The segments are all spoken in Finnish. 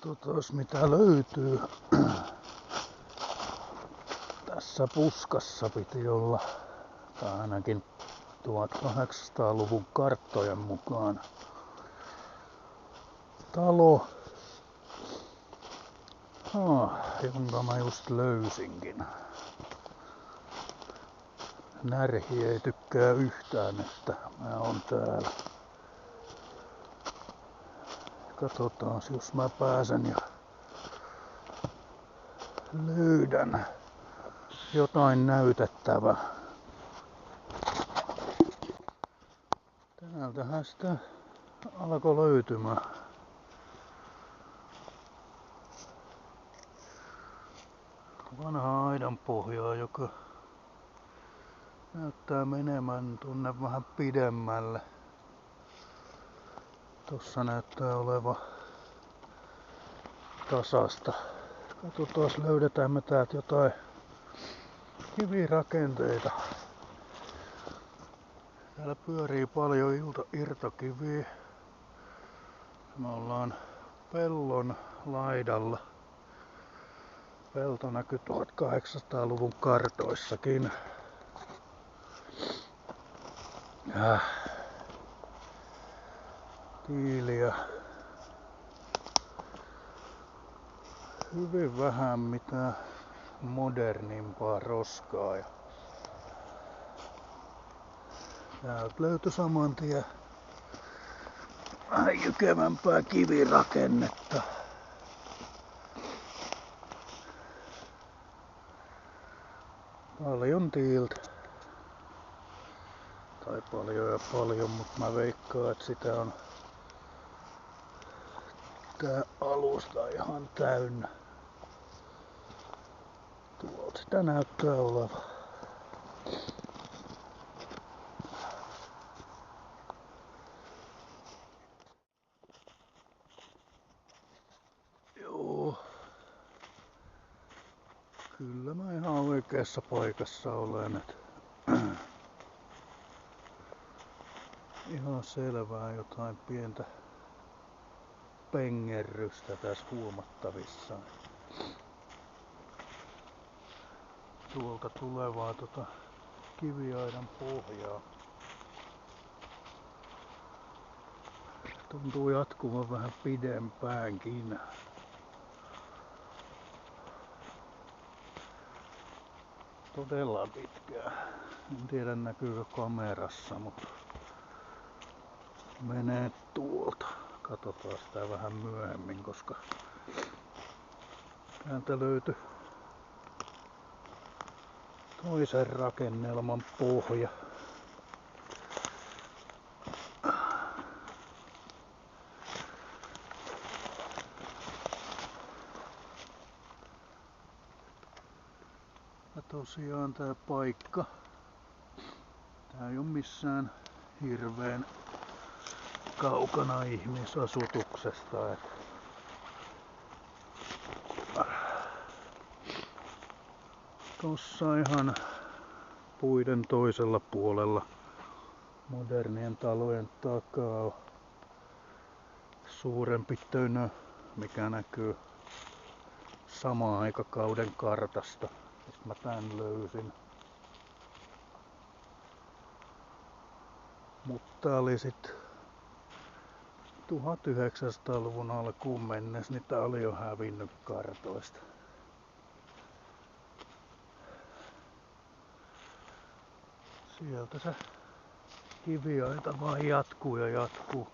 Katsotaan mitä löytyy. Tässä puskassa piti olla, tai ainakin 1800-luvun karttojen mukaan, talo, jonka mä just löysinkin. Närhi ei tykkää yhtään, että mä oon täällä. Katsotaan, jos mä pääsen ja löydän jotain näytettävää. Täältähän sitä alkoi löytymään. Vanha aidanpohjaa, joka näyttää menemään tuonne vähän pidemmälle. Tossa näyttää oleva tasasta. Katsotaan, löydetään me täältä jotain kivirakenteita. Täällä pyörii paljon irtokiviä. Me ollaan pellon laidalla. Pelto näkyy 1800-luvun kartoissakin. Tiiliä. Hyvin vähän mitään modernimpaa roskaa. Täältä löytyi saman tien vähän jykevämpää kivirakennetta. Paljon tiiltä. Tai paljon, mutta mä veikkaan, että sitä on tää alusta ihan täynnä. Tuolta sitä näyttää olevan. Joo. Kyllä mä ihan oikeassa paikassa olen. Ihan selvää jotain pientä pengerrystä tässä huomattavissa. Tuolta tulevaa kiviaidan pohjaa. Tuntuu jatkuvan vähän pidempäänkin. Todella pitkää. En tiedä näkyykö kamerassa, mutta menee tuolta. Katsotaan sitä vähän myöhemmin, koska täältä löytyi toisen rakennelman pohja. Ja tosiaan tää paikka, tää ei oo missään hirveen kaukana ihmisasutuksesta. Tossa ihan puiden toisella puolella modernien talojen takaa on suurempi tönö, mikä näkyy saman aikakauden kartasta, mistä mä tän löysin. Mutta oli sit 1900-luvun alkuun mennessä, niin tää oli jo hävinnyt kartoista. Sieltä se kiviaita vaan jatkuu ja jatkuu.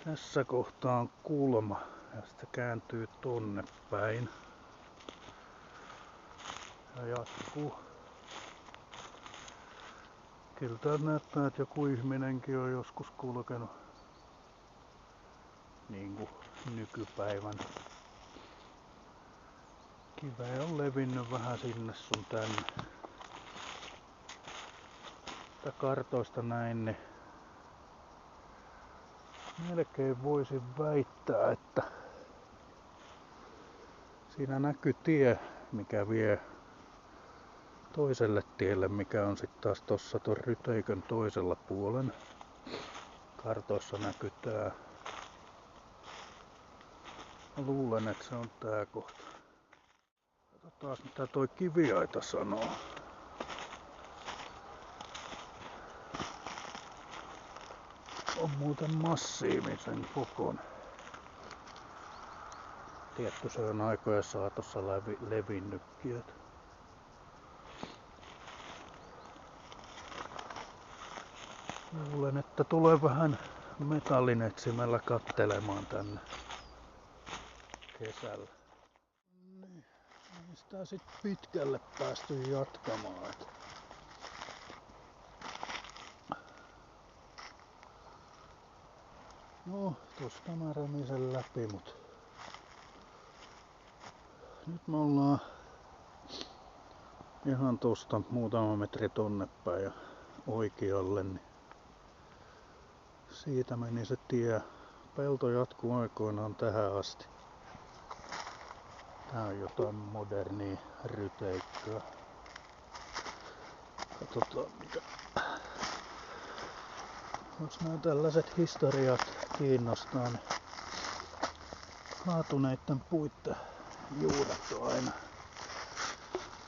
Tässä kohtaa on kulma ja sitten kääntyy tonne päin. Ja jatkuu. Kyllä tää näyttää, että joku ihminenkin on joskus kulkenut niinku nykypäivän. Kiveä on levinnyt vähän sinne sun tänne. Tää kartoista näin, niin melkein voisin väittää, että siinä näkyy tie, mikä vie toiselle tielle, mikä on sitten taas tossa ton ryteikön toisella puolen. Kartoissa näkyy tää. Mä luulen, että se on tää kohta. Katsotaan mitä toi kiviaita sanoo. On muuten massiivisen kokoinen. Tietty se on aikojen saatossa levinnytkin. Luulen, että tulee vähän metallinetsimällä kattelemaan tänne kesällä. Niin, ei sitä sit pitkälle päästy jatkamaan. No, tosta mä remisen läpi, mut nyt me ollaan ihan tosta muutama metri tonne päin ja oikealle, niin siitä meni se tie. Pelto jatkuu aikoinaan tähän asti. Tää on jotain modernia ryteikköä. Katsotaan mitä. Jos nämä tällaiset historiat kiinnostaa, niin kaatuneiden puitten juuret on aina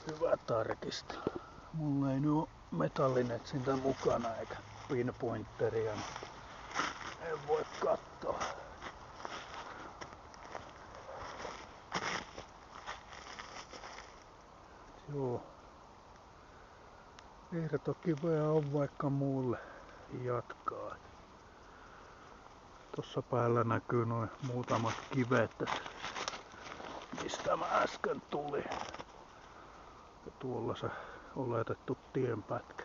hyvä tarkistaa. Mulla ei nyt oo metallinetsintä mukana eikä pinpointeria, niin en voi katsoa. Joo. Irtokiveä on vaikka muulle jatkaa. Tossa päällä näkyy noin muutamat kivet, mistä mä äsken tulin. Ja tuolla se oletettu tienpätkä.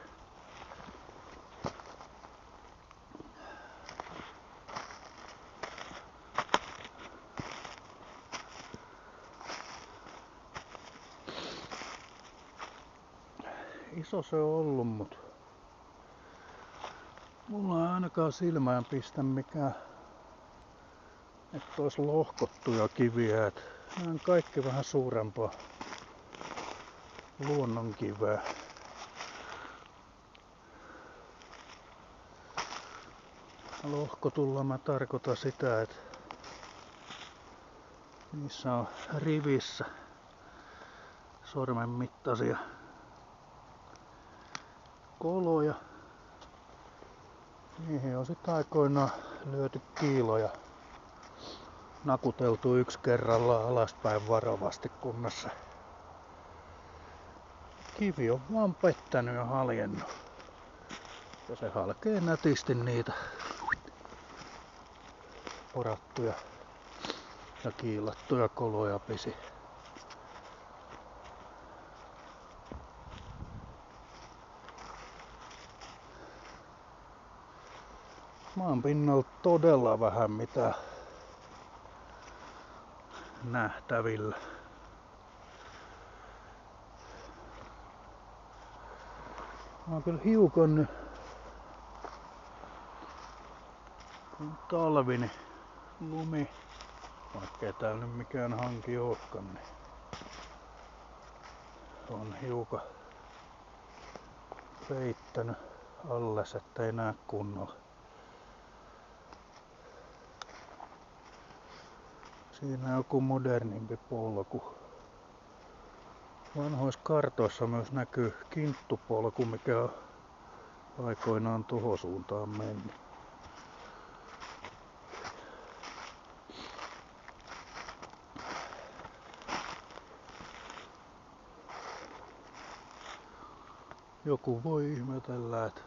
Iso se on ollut, mut mulla ei ainakaan silmään pistä mikään, että ois lohkottuja kiviä. Nämä on kaikki vähän suurempaa luonnonkiveä. Lohkotulla mä tarkoitan sitä, että niissä on rivissä sormen mittaisia koloja. Niihin on sit aikoinaan lyöty kiiloja. Nakuteltu yksi kerrallaan alaspäin varovasti, kunnes se kivi on vaan pettänyt ja haljennut. Ja se halkee nätisti niitä porattuja ja kiilattuja koloja pisi. Maan pinnalla todella vähän mitä nähtävillä. Mä oon kyllä hiukan nyt, kun talvi, niin lumi, vaikkei täällä nyt mikään hanki ookaan, niin on hiukan peittänyt alles, ettei näe kunnolla. Siinä on joku modernimpi polku. Vanhoissa kartoissa myös näkyy kinttupolku, mikä on aikoinaan tohon suuntaan mennyt. Joku voi ihmetellä, että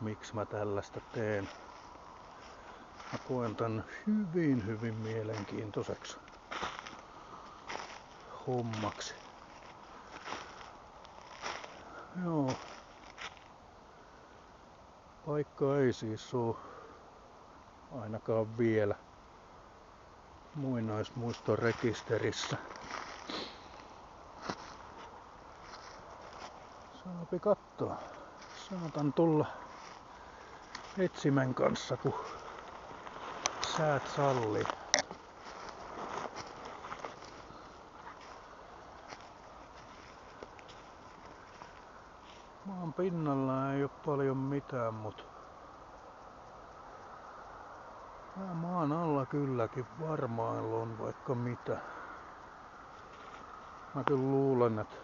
miksi mä tällaista teen. Mä koen tän hyvin mielenkiintoiseksi hommaksi. Joo. Paikka ei siis oo ainakaan vielä muinaismuistorekisterissä. Saapi katsoa. Saatan tulla etsimen kanssa, kun säät sallii. pinnalla ei oo paljon mitään, mut maan alla kylläkin varmaan on vaikka mitä. Mä kyllä luulen, että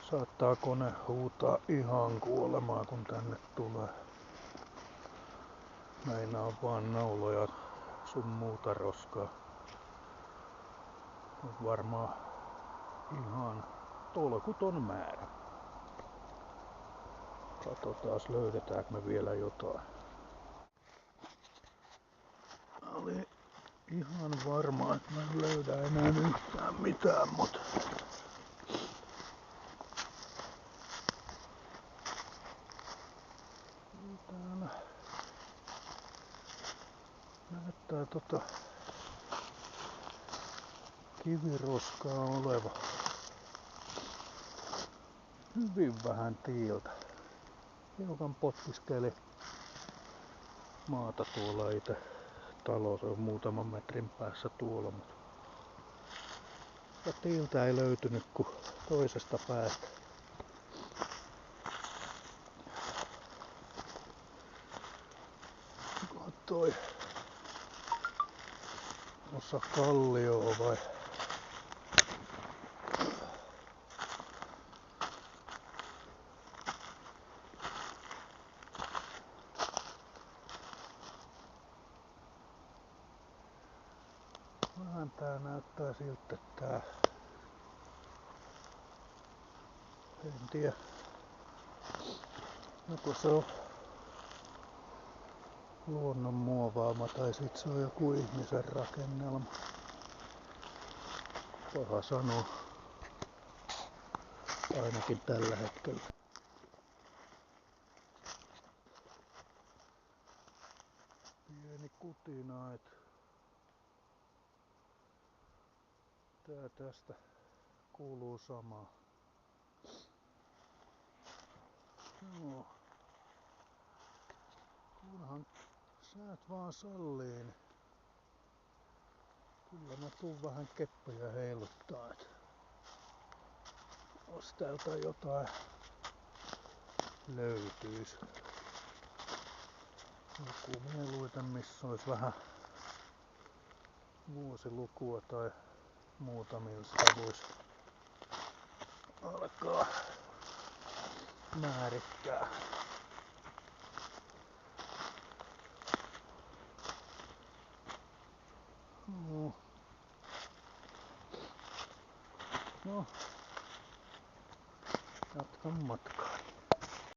saattaa kone huutaa ihan kuolemaa kun tänne tulee. Meinaa vaan nauloja sun muuta roskaa. Mut varmaan ihan tolkuton määrä. Katsotaas löydetäänkö me vielä jotain. Oli ihan varma, että mä en löydä enää yhtään mitään, mut täällä näyttää kiviroskaa oleva hyvin vähän tiiltä. Hiukan potkiskeli maata tuolla itse talo, se on muutaman metrin päässä tuolla, mutta tiiltä ei löytynyt kuin toisesta päästä. Onko toi osa kallioa vai? Vähän tää näyttää siltä, että tää, en tiedä, joko se on luonnon muovaama tai sit se on joku ihmisen rakennelma. Paha sanoa, ainakin tällä hetkellä. Pieni kutina, et tää tästä kuuluu samaa. Joo. Kunhan säät vaan sallii, niin kyllä mä tuun vähän keppoja heiluttaa, et jos täältä jotain löytyis. Joku mieluiten missä ois vähän vuosilukua tai muuta millä sitä vois alkaa määrittää. No, jatkan matkaa.